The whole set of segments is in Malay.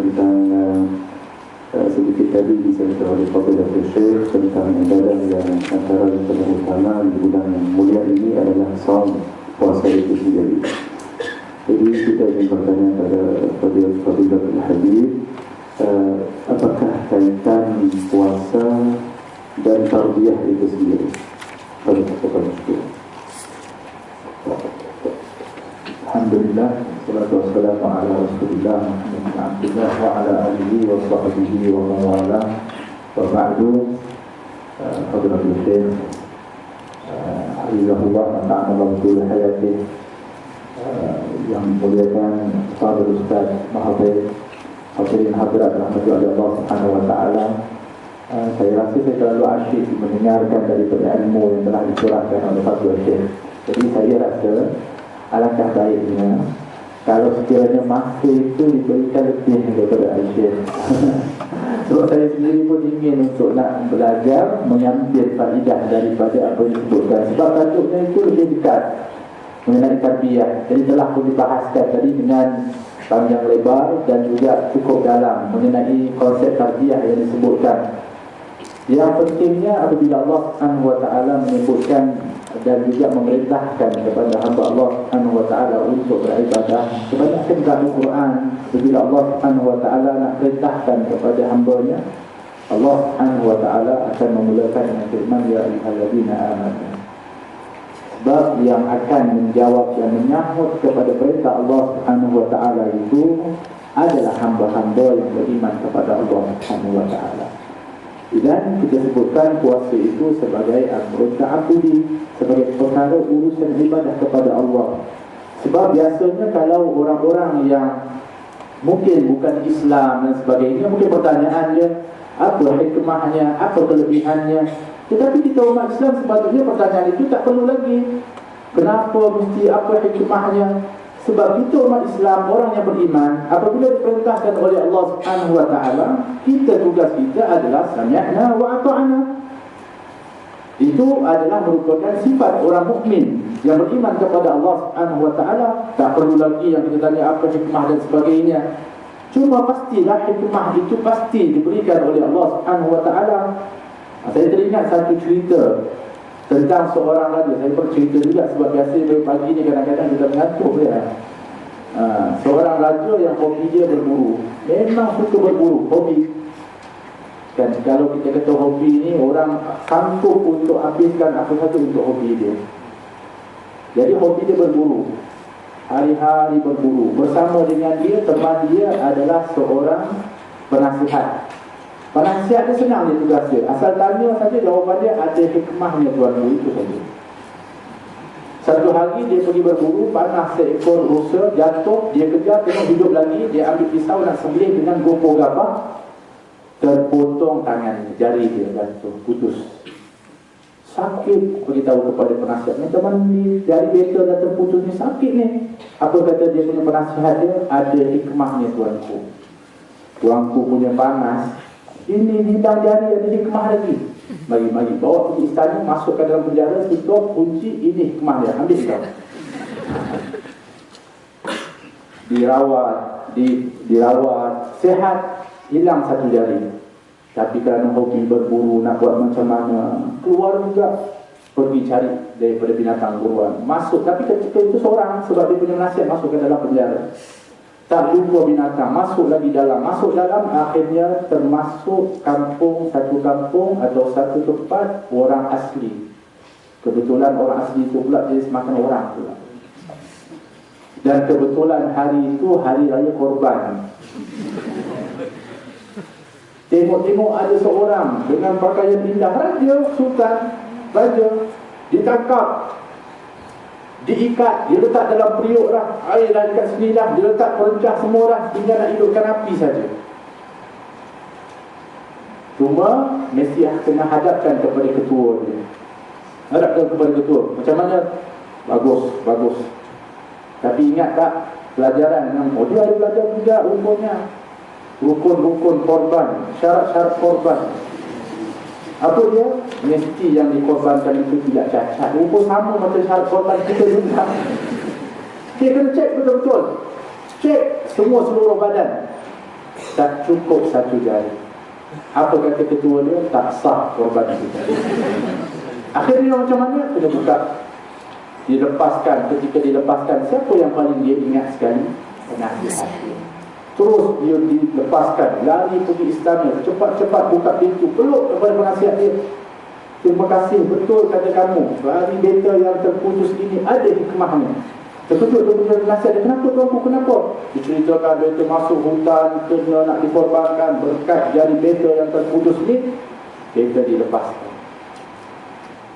tentang sedikit tadi disampaikan oleh Fadilatul Syekh tentang ibadah yang antara yang paling utama di bulan yang mulia ini adalah saum, puasa itu sendiri. Jadi kita ingin bertanya pada Fadilatul Habib, apakah kaitan puasa dan tarbiyah itu sendiri? Alhamdulillah, wassalatu wassalamu ala Rasulillah Muhammad bin Abdullah wa ala alihi wa sahbihi wa man wala. Wa ba'du, Fadilatul Syekh hafizahullah wa ta'ala tul hayatih, yang muliakan Fadil Ustaz Mahathir hadirin hadirat rahmatullahi Allah Subhanahu wa ta'ala. Saya rasa saya terlalu asyik mendengarkan daripada ilmu yang telah dicurahkan oleh Fadil Syekh. Jadi saya rasa alangkah baiknya kalau sekiranya masa itu diberikan lebih daripada Syekh. Sebab saya sendiri pun ingin untuk nak belajar mengambil faedah daripada apa yang disebutkan. Sebab tajuknya itu lebih dekat mengenai tarbiyah. Jadi telah pun dibahaskan tadi dengan panjang lebar dan juga cukup dalam mengenai konsep tarbiyah yang disebutkan. Yang pentingnya apabila Allah Subhanahu wa ta'ala menyebutkan dan juga memerintahkan kepada hamba Allah Subhanahu wa ta'ala untuk beribadah, kebanyakan dalam Al-Quran apabila Allah Subhanahu wa ta'ala nak perintahkan kepada hambanya, Allah Subhanahu wa ta'ala akan memulakan dengan firman ya ayyuhallazina amanu. Sebab yang akan menjawab dan menyahut kepada perintah Allah Subhanahu wa ta'ala itu adalah hamba-hamba yang beriman kepada Allah Subhanahu wa ta'ala. Dan kita sebutkan puasa itu sebagai amrun ta'abudi, sebagai perkara urusan ibadah kepada Allah. Sebab biasanya kalau orang-orang yang mungkin bukan Islam dan sebagainya, mungkin pertanyaan dia, apa hikmahnya, apa kelebihannya. Tetapi kita umat Islam sepatutnya pertanyaan itu tak perlu lagi. Kenapa mesti apa hikmahnya? Sebab kita umat Islam, orang yang beriman, apabila diperintahkan oleh Allah Subhanahu wa ta'ala, tugas kita adalah sami'na wa ata'na. Itu adalah merupakan sifat orang mukmin yang beriman kepada Allah Subhanahu wa ta'ala. Tak perlu lagi yang kita tanya apa hikmah dan sebagainya. Cuma pastilah hikmah itu pasti diberikan oleh Allah Subhanahu wa ta'ala. Saya teringat satu cerita tentang seorang raja. Saya bercerita juga sebab biasa pagi ni kadang-kadang kita mengantuk ya. Seorang raja yang hobi dia berburu. Memang suka berburu, hobi. Dan kalau kita kata hobi ni, orang sanggup untuk habiskan apa saja untuk hobi dia. Jadi hobi dia berburu, hari-hari berburu. Bersama dengan dia, teman dia adalah seorang penasihat. Penasihat dia senang dia tugas dia. Asal tanya saja, jawapan dia ada hikmahnya tuan-tuan, itu saja. Satu hari dia pergi berburu, panah seekor rusa, jatuh, dia kejar, tengok hidup lagi, dia ambil pisau nak sembelih dengan gopor gabah, terpotong tangannya, jari dia jatuh, putus. Sakit, beritahu kepada penasihat, teman ni jari betul dah terputus ni, sakit ni. Apa kata dia punya penasihat dia? Ada hikmahnya tuanku. Tuanku punya panas, ini bidang jari ada hikmah lagi. Mari bawa pergi istana, masukkan dalam penjara, tutup, kunci, ini hikmah dia, ambil kau. Dirawat, sehat, hilang satu jari. Tapi kerana hobi berburu, nak buat macam mana, keluar juga, pergi cari daripada binatang buruan. Masuk, tapi ketika itu seorang, sebab dia punya nasihat, masuk ke dalam penjara. Tak jumpa binatang, masuk dalam, akhirnya termasuk satu kampung atau satu tempat orang asli. Kebetulan orang asli itu pula dia semakan orang pula. Dan kebetulan hari itu hari raya korban. Tengok ada seorang dengan pakaian indah, raja, sultan, raja, ditangkap, diikat, dia letak dalam periuk dah, air dah dekat sini dah, dia letak perencah semua dah, tinggal nak hidupkan api saja. Cuma mesti kena hadapkan kepada ketua dia. Hadapkan kepada ketua, macam mana? Bagus. Tapi ingat tak pelajaran yang dia ada belajar juga rukunnya, rukun korban, syarat-syarat korban. Apa dia? Mesti yang dikorbankan itu tidak cacat. Rupa sama macam syarat korban kita juga. Dia kena cek betul-betul. Cek semua seluruh badan. tak cukup satu jari. Apa kata ketua dia? Tak sah korban kita. Akhirnya macam mana? Kena buka. Dilepaskan. Ketika dilepaskan, siapa yang paling dia ingat sekali? Penasihat dia. Terus dia dilepaskan, lari pergi istana, cepat-cepat buka pintu, peluk kepada penasihat dia. Terima kasih, betul kata kamu, hari beta yang terputus ini ada hikmahnya. Terkejut dia punya penasihat dia, kenapa tuanku, kenapa? Diceritakan beta masuk hutan, kena nak dikorbankan, berkat jari beta yang terputus ini, beta dilepaskan.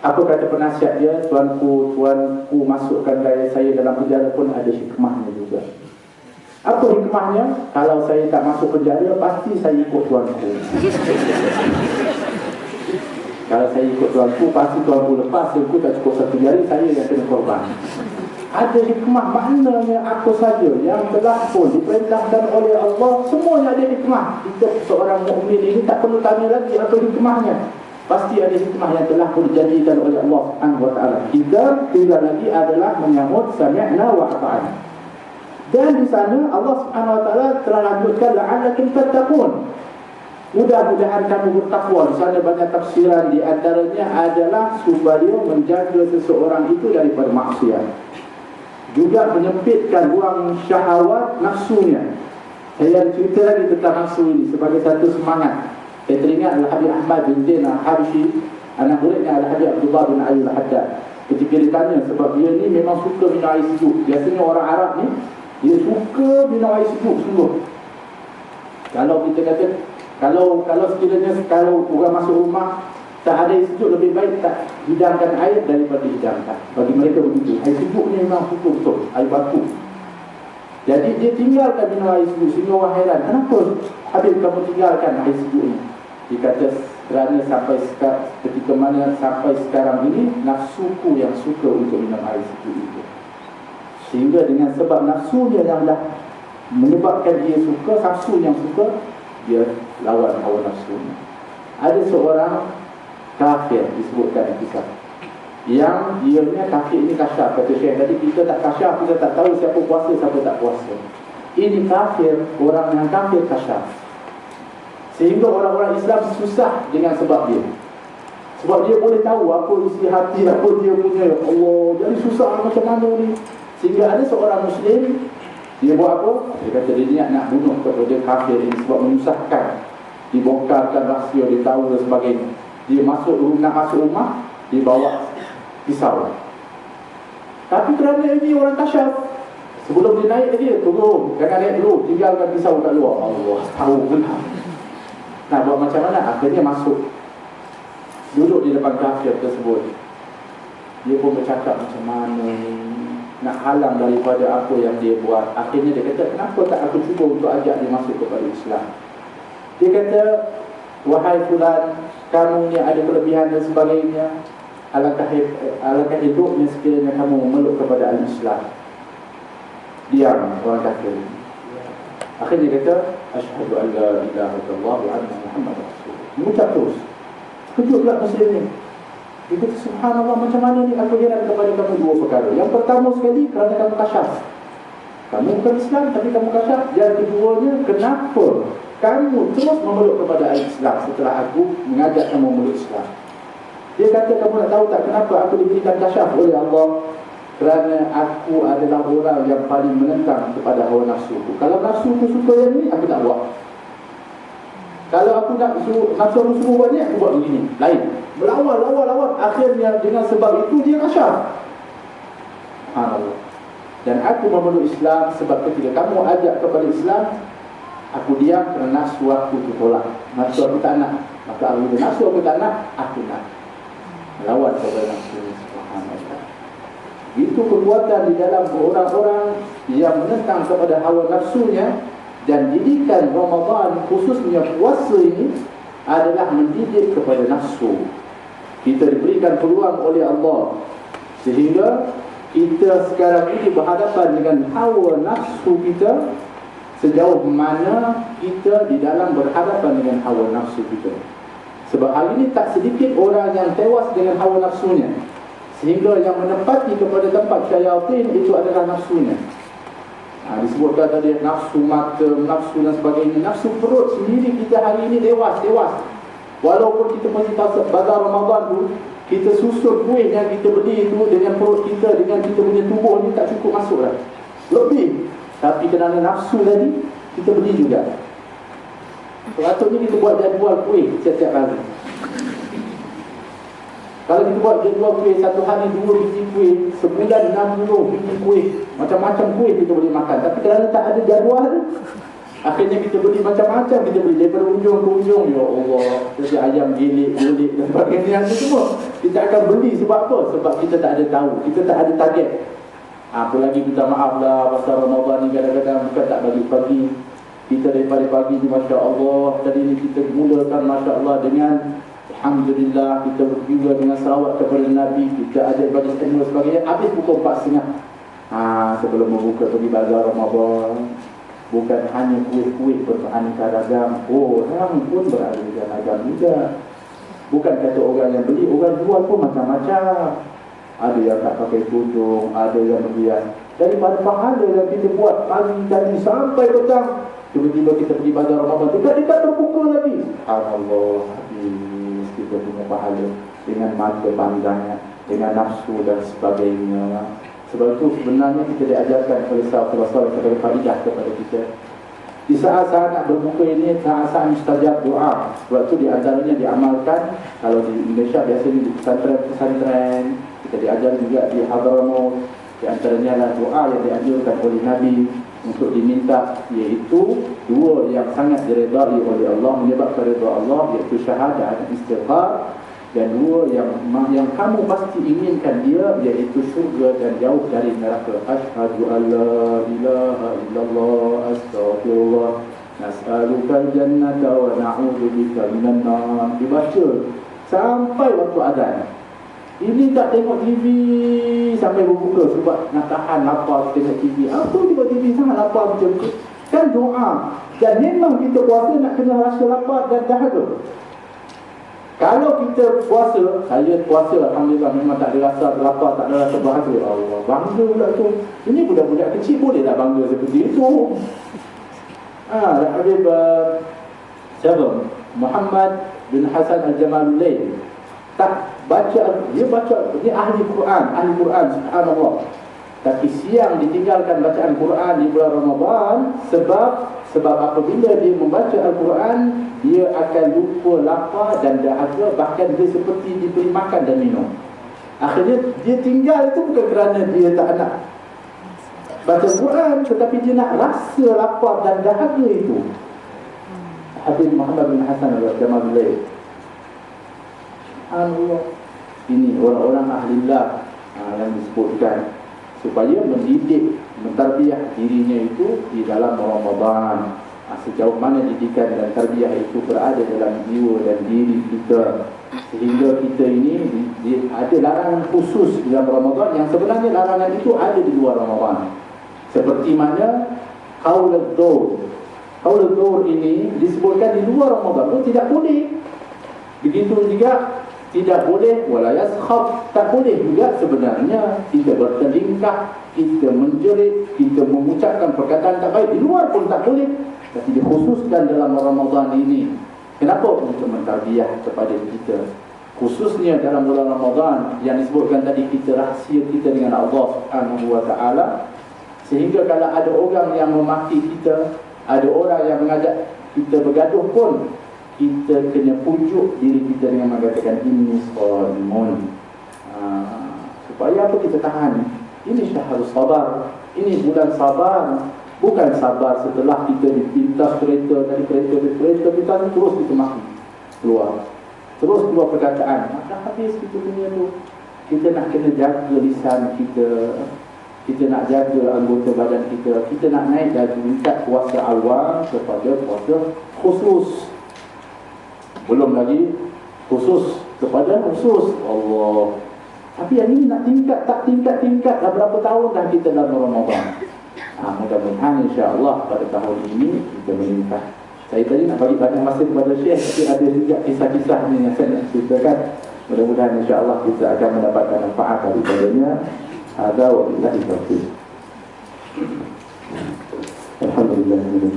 Apa kata penasihat dia? Tuanku masukkan saya dalam penjara pun ada hikmahnya juga. Apa hikmahnya? Kalau saya tak masuk penjara, pasti saya ikut tuanku. Kalau saya ikut tuanku, pasti tuanku lepas. Tuanku tak cukup satu jari, saya yang kena korban. Ada hikmah, maknanya apa saja yang telah pun diperintahkan oleh Allah, semuanya ada hikmah. Kita seorang mukmin ini tak perlu tanya lagi apa hikmahnya. Pasti ada hikmah yang telah pun dijanjikan oleh Allah Subhanahu wa taala. Kita tinggal lagi adalah menyambut sami'na wa ata'na. Dan di sana Allah Subhanahu wa taala telah lanjutkan la'allakum tattaqun. Mudah-mudahan kamu bertakwa. Di sana banyak tafsiran, di antaranya adalah supaya menjaga seseorang itu daripada maksiat. Juga menyempitkan ruang syahwat nafsunya. Saya cerita lagi tentang nafsu ini sebagai satu semangat. Saya teringat Al-Habib Ahmad bin Zain Al-Habsyi, anak muridnya Al-Habib Abdullah bin Ali Al-Haddad. Ketika ditanya, sebab dia ni memang suka minum air sejuk. Biasanya orang Arab ni, dia suka minum air sejuk sungguh. Kalau kita kata, kalau sekiranya kalau orang masuk rumah tak ada air sejuk, lebih baik tak hidangkan air daripada hidangkan. Bagi mereka begitu. Air sejuk ni memang suka betul, air batu. Jadi dia tinggalkan minum air sejuk. Sehingga orang heran, kenapa Habib kamu tinggalkan air sejuk ni? Dia kata kerana ketika mana sampai sekarang ini, nafsuku yang suka untuk minum air sejuk itu. Sehingga dengan sebab nafsunya yang dah menyebabkan dia suka, nafsu yang suka, dia lawan hawa nafsunya. Ada seorang kafir disebutkan kisah, yang dianya kafir ini kasyaf. Kata Syekh tadi, kita tak kasyaf, kita tak tahu siapa puasa, siapa tak puasa. Ini kafir, orang yang kafir kasyaf. Sehingga orang-orang Islam susah dengan sebab dia. Sebab dia boleh tahu apa isi hati, apa dia punya. Ya Allah, jadi susah macam mana ni. Sehingga ada seorang Muslim, dia buat apa? Dia kata dia niat nak bunuh kepada kafir ini sebab menyusahkan. Dibongkarkan rahsia, dia tahu dan sebagainya. Dia nak masuk rumah, dia bawa pisau. Tapi kerana ini orang kasyaf, sebelum dia naik dia turun, jangan naik dulu, tinggalkan pisau kat luar. Allah tahu benar. Nah, buat macam mana? Akhirnya masuk, duduk di depan kafir tersebut. Dia pun bercakap macam mana nak halang daripada apa yang dia buat. Akhirnya dia kata, kenapa tak aku cuba untuk ajak dia masuk kepada Islam? Dia kata, wahai fulan, kamu ni ada kelebihan dan sebagainya. Alangkah hidupnya sekiranya kamu memeluk kepada al-Islam. Diam orang kafir. Akhirnya dia kata, asyhadu an la ilaha illallah wa anna Muhammadar Rasulullah. Mengucap terus. Kejut pula Muslim ni. Dia kata, subhanallah, macam mana ni aku heran kepada kamu dua perkara. Yang pertama sekali, kerana kamu kasyaf. Kamu bukan Islam, tapi kamu kasyaf. Yang keduanya, kenapa kamu terus memeluk kepada Islam setelah aku mengajak kamu memeluk Islam? Dia kata, kamu nak tahu tak kenapa aku diberikan kasyaf oleh Allah? Kerana aku adalah orang yang paling menentang kepada hawa nafsuku. Kalau nafsuku suka yang ni, aku tak buat. Kalau aku nak nafsu aku suruh buat ni, aku buat begini. Lain. Berlawan. Akhirnya dengan sebab itu dia kasyaf. Subhanallah. Dan aku memeluk Islam sebab ketika kamu ajak kepada Islam, aku diam kerana nafsu aku tolak. Nafsu aku tak nak. Maka apabila nafsu aku tak nak, aku nak. Melawan kepada nafsu. Subhanallah. Itu perbuatan di dalam orang-orang yang menentang kepada hawa nafsunya. Dan didikan Ramadan, khususnya puasa ini, adalah mendidik kepada nafsu. Kita diberikan peluang oleh Allah, sehingga kita sekarang ini berhadapan dengan hawa nafsu kita. Sejauh mana kita di dalam berhadapan dengan hawa nafsu kita. Sebab hari ini tak sedikit orang yang tewas dengan hawa nafsunya, sehingga yang menempati kepada tempat syaitan itu adalah nafsunya. Disebutkan tadi nafsu mata, nafsu dan sebagainya. Nafsu perut sendiri kita hari ini dewas. Walaupun kita masih bazar Ramadan tu, kita susun kuih yang kita beli itu dengan perut kita, dengan kita punya tubuh ni tak cukup masuk dah. Lebih. Tapi kerana nafsu tadi, kita beli juga. Patutnya kita buat jadual kuih setiap hari. Kalau kita buat jadual kuih, satu hari 2 biji kuih, sebulan 60 biji kuih, macam-macam kuih kita boleh makan. Tapi kerana tak ada jadual, akhirnya kita beli macam-macam. Kita beli daripada ujung ke ujung. Ya Allah, jadi ayam gilik dan sebagainya itu semua kita akan beli. Sebab apa? Sebab kita tak ada tahu, kita tak ada target. Apa lagi kita maaf lah, pasal Ramadan ni kadang-kadang bukan tak bagi pagi. Kita daripada pagi ni Masya Allah, tadi ni kita mulakan Masya Allah dengan Alhamdulillah, kita juga dengan salawat kepada Nabi, kita ada bagi dan sebagainya. Habis pukul 4.30 sebelum membuka pergi bazar Ramadan. Bukan hanya kuih-kuih beraneka ragam, orang pun beraneka ragam juga. Bukan kata orang yang beli, orang jual pun macam-macam. Ada yang tak pakai tudung, ada yang berhias. Daripada pahala yang kita buat pagi tadi sampai petang, tiba-tiba kita pergi bazar Ramadan, dekat-dekat berbuka lagi. Subhanallah, habis kita punya pahala dengan mata pandangnya, dengan nafsu dan sebagainya. Sebab itu sebenarnya kita diajarkan oleh sahabat-sahabat kepada faidah kepada kita. Di saat-saat nak berbuka ini, saat-saat mustajab doa. Sebab itu di antaranya diamalkan. Kalau di Indonesia biasanya di pesantren-pesantren, kita diajar juga di Hadramaut. Di antaranya adalah doa yang dianjurkan oleh Nabi untuk diminta, iaitu 2 yang sangat diredai oleh Allah, menyebabkan redha Allah, iaitu syahadah dan istighfar. Dan 2 yang kamu pasti inginkan dia, iaitu syurga dan jauh dari neraka. Asyhadu an la ilaha illallah, astaghfirullah, nas'alukal jannata wa na'udzubika minan nar. Dibaca sampai waktu azan. Ini tak tengok TV sampai berbuka sebab nak tahan lapar tengok TV. Apa tengok TV sangat lapar macam tu? Kan doa. Dan memang kita puasa nak kena rasa lapar dan dahaga. Kalau kita puasa, saya puasa Alhamdulillah memang tak ada rasa lapar, tak ada rasa bahagia. Allah, bangga pula tu. Ini budak-budak kecil boleh tak bangga seperti itu? Habib siapa? Muhammad bin Hasan Al-Jamalulain tak baca, dia baca, dia ahli Quran, subhanallah. Tapi siang ditinggalkan bacaan Quran di bulan Ramadan sebab apabila dia membaca Al-Quran, dia akan lupa lapar dan dahaga, bahkan dia seperti diberi makan dan minum. Akhirnya dia tinggal itu bukan kerana dia tak nak baca Quran, tetapi dia nak rasa lapar dan dahaga itu. Habib Muhammad bin Hasan Al-Jamalulain, subhanallah. Ini orang-orang ahlillah yang disebutkan supaya mendidik, mentarbiah dirinya itu di dalam Ramadan. Sejauh mana didikan dan tarbiyah itu berada dalam jiwa dan diri kita, sehingga kita ini ada larangan khusus di dalam Ramadan yang sebenarnya larangan itu ada di luar Ramadan. Seperti mana qaulud dzur ini disebutkan di luar Ramadan, itu tidak boleh. Begitu juga tidak boleh wala yaskhab, tak boleh juga sebenarnya kita bertelingkah, kita menjerit, kita mengucapkan perkataan tak baik di luar pun tak boleh. Tapi dikhususkan dalam Ramadan ini. Kenapa? Untuk mentarbiah kepada kita, khususnya dalam bulan Ramadan yang disebutkan tadi, kita rahsia kita dengan Allah Subhanahu wa ta'ala. Sehingga kalau ada orang yang memaki kita, ada orang yang mengajak kita bergaduh pun, kita kena pujuk diri kita dengan mengatakan inni shaimun. Supaya apa? Kita tahan. Ini syahrul sabar, ini bulan sabar. Bukan sabar setelah kita dipintas kereta, dari kereta pintas terus kita maki keluar, terus keluar perkataan. Dah habis kita punya tu. Kita nak kena jaga lisan kita, kita nak jaga anggota badan kita, kita nak naik dari tingkat puasa awal kepada puasa khusus. Belum lagi khusus kepada khusus. Allah. Tapi yang ini nak tingkat, tak tingkat-tingkat dah berapa tahun dah kita dalam Ramadan. Mudah-mudahan insya-Allah pada tahun ini kita meningkat. Saya tadi nak bagi banyak masa kepada Syekh, tapi ada juga kisah-kisah ni yang saya nak ceritakan. Mudah-mudahan insya-Allah kita akan mendapatkan manfaat daripadanya. Ada wa billahi taufiq.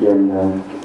demikian